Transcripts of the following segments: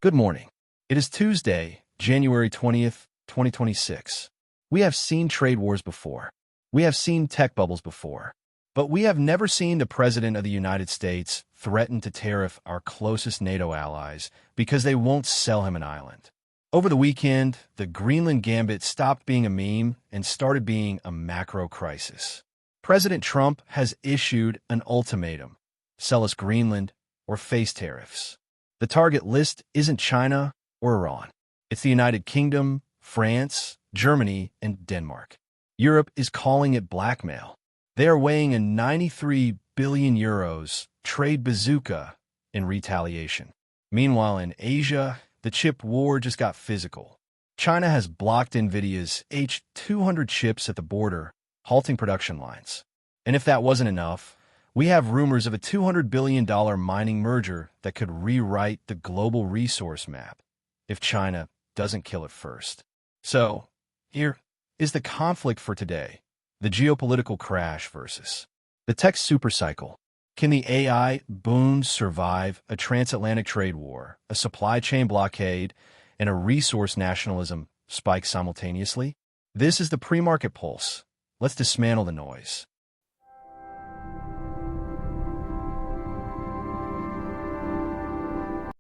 Good morning. It is Tuesday, January 20th, 2026. We have seen trade wars before. We have seen tech bubbles before. But we have never seen the President of the United States threaten to tariff our closest NATO allies because they won't sell him an island. Over the weekend, the Greenland gambit stopped being a meme and started being a macro crisis. President Trump has issued an ultimatum: sell us Greenland or face tariffs. The target list isn't China or Iran. It's the United Kingdom, France, Germany, and Denmark. Europe is calling it blackmail. They are weighing a 93 billion euros trade bazooka in retaliation. Meanwhile, in Asia, the chip war just got physical. China has blocked Nvidia's H200 chips at the border, halting production lines. And if that wasn't enough, we have rumors of a $200 billion mining merger that could rewrite the global resource map if China doesn't kill it first. So, here is the conflict for today: the geopolitical crash versus the tech supercycle. Can the AI boom survive a transatlantic trade war, a supply chain blockade, and a resource nationalism spike simultaneously? This is the pre-market pulse. Let's dismantle the noise.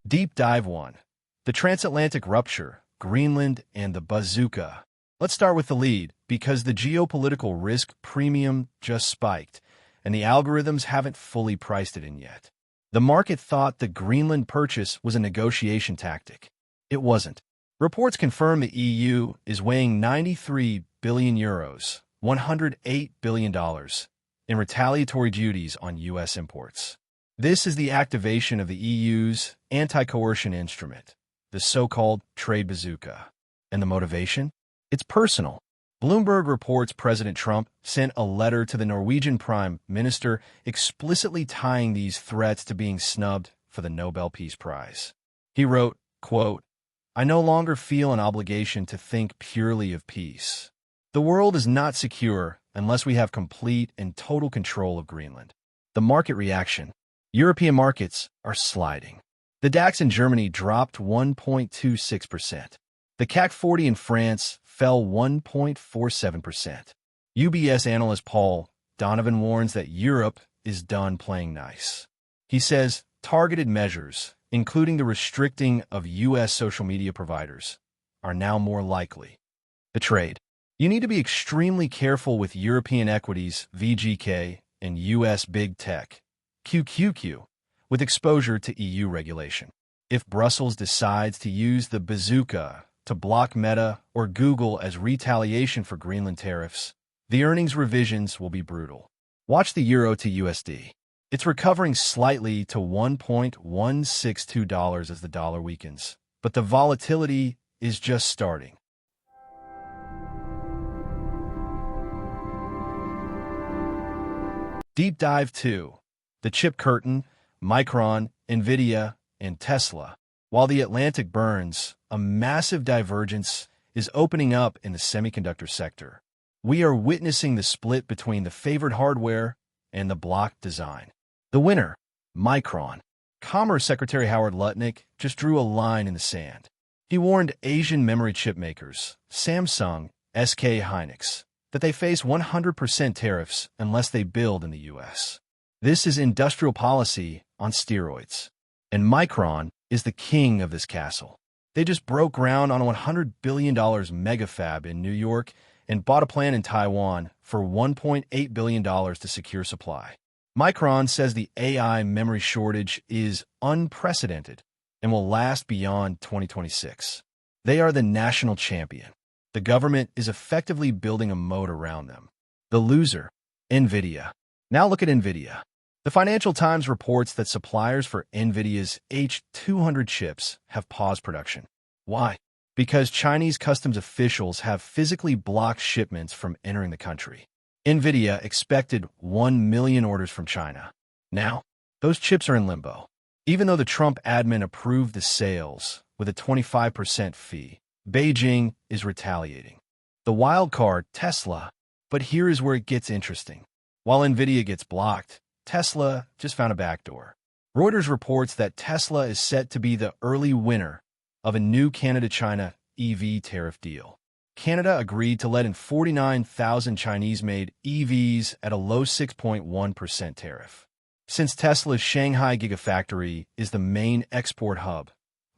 Deep Dive 1. The Transatlantic Rupture, Greenland, and the Bazooka. Let's start with the lead, because the geopolitical risk premium just spiked, and the algorithms haven't fully priced it in yet. The market thought the Greenland purchase was a negotiation tactic. It wasn't. Reports confirm the EU is weighing 93 billion euros, $108 billion, in retaliatory duties on U.S. imports. This is the activation of the EU's anti-coercion instrument, the so-called trade bazooka. And the motivation? It's personal. Bloomberg reports President Trump sent a letter to the Norwegian Prime Minister explicitly tying these threats to being snubbed for the Nobel Peace Prize. He wrote, quote, "I no longer feel an obligation to think purely of peace. The world is not secure unless we have complete and total control of Greenland." The market reaction. European markets are sliding. The DAX in Germany dropped 1.26%. The CAC 40 in France fell 1.47%. UBS analyst Paul Donovan warns that Europe is done playing nice. He says targeted measures, including the restricting of U.S. social media providers, are now more likely. The trade. You need to be extremely careful with European equities, VGK, and U.S. big tech, QQQ, with exposure to EU regulation. If Brussels decides to use the bazooka to block Meta or Google as retaliation for Greenland tariffs, the earnings revisions will be brutal. Watch the euro to USD. It's recovering slightly to $1.162 as the dollar weakens, but the volatility is just starting. Deep Dive 2. The chip curtain, Micron, Nvidia, and Tesla. While the Atlantic burns, a massive divergence is opening up in the semiconductor sector. We are witnessing the split between the favored hardware and the block design. The winner, Micron. Commerce Secretary Howard Lutnick just drew a line in the sand. He warned Asian memory chip makers, Samsung, SK Hynix, that they face 100% tariffs unless they build in the U.S. This is industrial policy on steroids. And Micron is the king of this castle. They just broke ground on a $100 billion megafab in New York and bought a plant in Taiwan for $1.8 billion to secure supply. Micron says the AI memory shortage is unprecedented and will last beyond 2026. They are the national champion. The government is effectively building a moat around them. The loser, Nvidia. Now look at Nvidia. The Financial Times reports that suppliers for Nvidia's H200 chips have paused production. Why? Because Chinese customs officials have physically blocked shipments from entering the country. Nvidia expected 1 million orders from China. Now, those chips are in limbo. Even though the Trump admin approved the sales with a 25% fee, Beijing is retaliating. The wildcard, Tesla. But here is where it gets interesting. While Nvidia gets blocked, Tesla just found a backdoor. Reuters reports that Tesla is set to be the early winner of a new Canada-China EV tariff deal. Canada agreed to let in 49,000 Chinese-made EVs at a low 6.1% tariff. Since Tesla's Shanghai Gigafactory is the main export hub,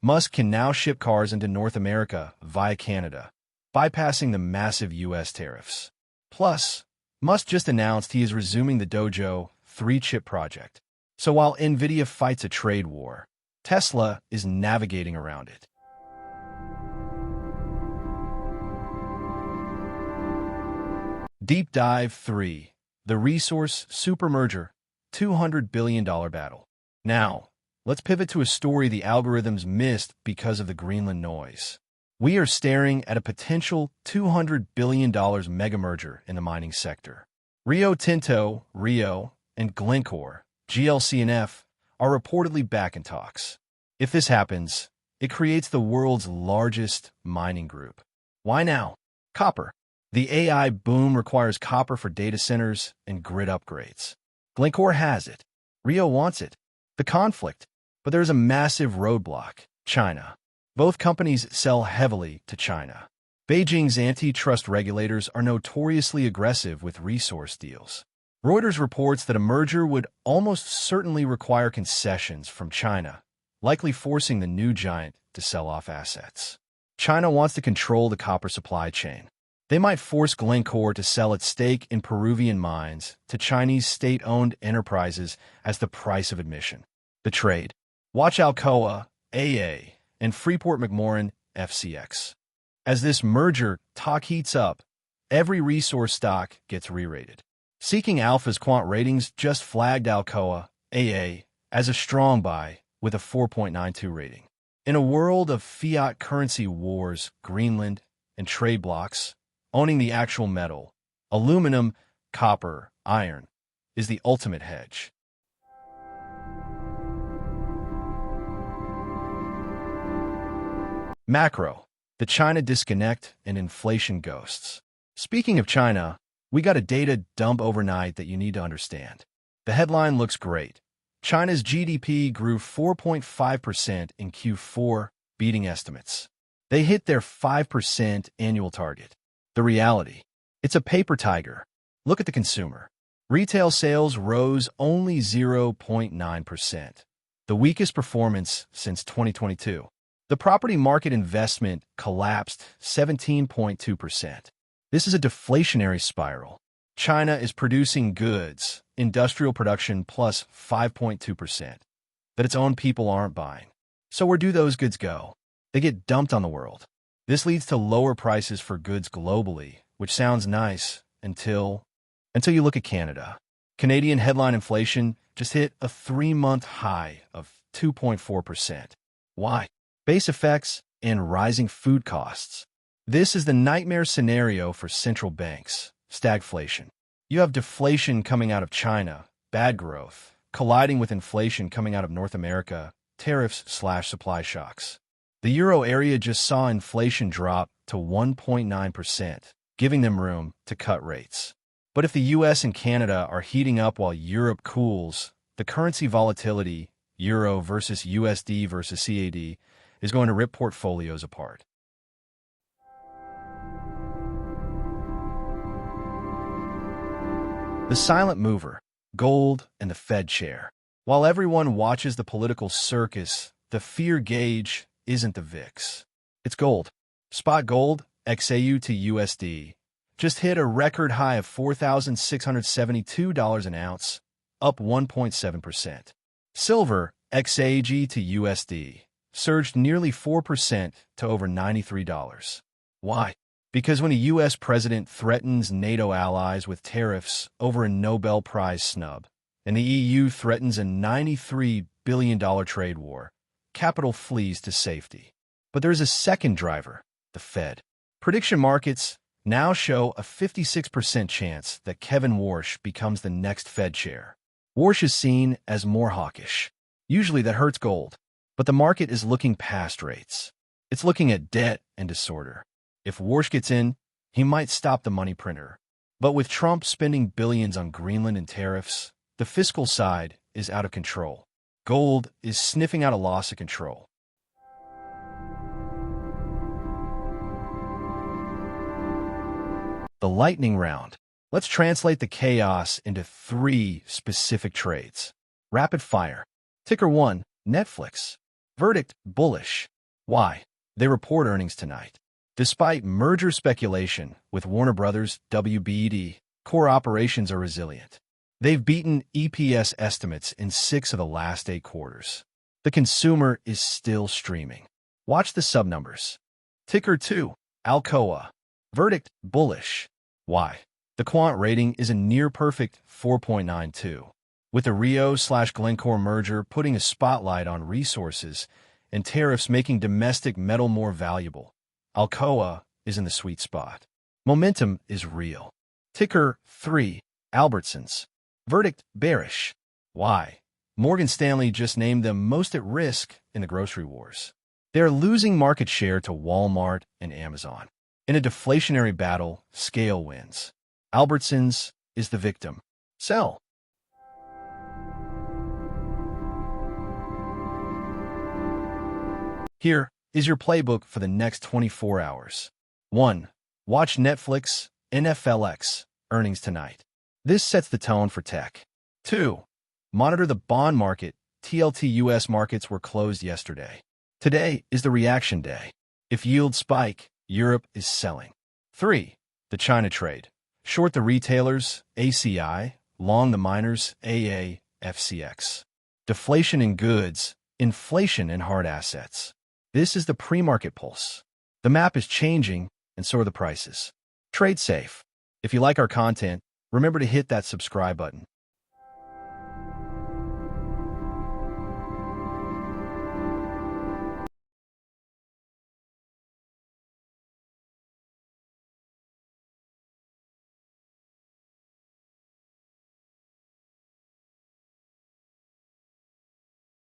Musk can now ship cars into North America via Canada, bypassing the massive U.S. tariffs. Plus, Musk just announced he is resuming the Dojo 3-chip project. So while Nvidia fights a trade war, Tesla is navigating around it. Deep Dive 3. The Resource Supermerger $200 billion battle. Now, let's pivot to a story the algorithms missed because of the Greenland noise. We are staring at a potential $200 billion mega-merger in the mining sector. Rio Tinto, Rio, and Glencore, GLC&F, are reportedly back in talks. If this happens, it creates the world's largest mining group. Why now? Copper. The AI boom requires copper for data centers and grid upgrades. Glencore has it. Rio wants it. The conflict. But there's a massive roadblock: China. Both companies sell heavily to China. Beijing's antitrust regulators are notoriously aggressive with resource deals. Reuters reports that a merger would almost certainly require concessions from China, likely forcing the new giant to sell off assets. China wants to control the copper supply chain. They might force Glencore to sell its stake in Peruvian mines to Chinese state-owned enterprises as the price of admission. The trade. Watch Alcoa, AA, and Freeport-McMoRan, FCX. As this merger talk heats up, every resource stock gets re-rated. Seeking Alpha's quant ratings just flagged Alcoa, AA, as a strong buy with a 4.92 rating. In a world of fiat currency wars, Greenland, and trade blocks, owning the actual metal, aluminum, copper, iron, is the ultimate hedge. Macro. The China disconnect and inflation ghosts. Speaking of China, we got a data dump overnight that you need to understand. The headline looks great. China's GDP grew 4.5% in Q4, beating estimates. They hit their 5% annual target. The reality: it's a paper tiger. Look at the consumer. Retail sales rose only 0.9%, the weakest performance since 2022. The property market investment collapsed 17.2%. This is a deflationary spiral. China is producing goods, industrial production plus 5.2%, that its own people aren't buying. So where do those goods go? They get dumped on the world. This leads to lower prices for goods globally, which sounds nice until you look at Canada. Canadian headline inflation just hit a 3-month high of 2.4%. Why? Base effects and rising food costs. This is the nightmare scenario for central banks: stagflation. You have deflation coming out of China, bad growth, colliding with inflation coming out of North America, tariffs/supply shocks. The euro area just saw inflation drop to 1.9%, giving them room to cut rates. But if the US and Canada are heating up while Europe cools, the currency volatility, euro versus USD versus CAD, is going to rip portfolios apart. The silent mover, gold and the Fed chair. While everyone watches the political circus, the fear gauge isn't the VIX. It's gold. Spot gold, XAU to USD, just hit a record high of $4,672 an ounce, up 1.7%. Silver, XAG to USD, surged nearly 4% to over $93. Why? Because when a U.S. president threatens NATO allies with tariffs over a Nobel Prize snub, and the EU threatens a $93 billion trade war, capital flees to safety. But there's a second driver: the Fed. Prediction markets now show a 56% chance that Kevin Warsh becomes the next Fed chair. Warsh is seen as more hawkish. Usually that hurts gold, but the market is looking past rates. It's looking at debt and disorder. If Warsh gets in, he might stop the money printer. But with Trump spending billions on Greenland and tariffs, the fiscal side is out of control. Gold is sniffing out a loss of control. The lightning round. Let's translate the chaos into 3 specific trades. Rapid fire. Ticker 1, Netflix. Verdict, bullish. Why? They report earnings tonight. Despite merger speculation with Warner Brothers, WBD, core operations are resilient. They've beaten EPS estimates in 6 of the last 8 quarters. The consumer is still streaming. Watch the sub-numbers. Ticker 2, Alcoa. Verdict, bullish. Why? The quant rating is a near-perfect 4.92. With the Rio/Glencore merger putting a spotlight on resources and tariffs making domestic metal more valuable, Alcoa is in the sweet spot. Momentum is real. Ticker 3, Albertsons. Verdict, bearish. Why? Morgan Stanley just named them most at risk in the grocery wars. They're losing market share to Walmart and Amazon. In a deflationary battle, scale wins. Albertsons is the victim. Sell. Here is your playbook for the next 24 hours. 1. Watch Netflix, NFLX, earnings tonight. This sets the tone for tech. 2. Monitor the bond market. TLT U.S. markets were closed yesterday. Today is the reaction day. If yields spike, Europe is selling. 3. The China trade. Short the retailers, ACI, long the miners, AA, FCX. Deflation in goods, inflation in hard assets. This is the pre-market pulse. The map is changing, and so are the prices. Trade safe. If you like our content, remember to hit that subscribe button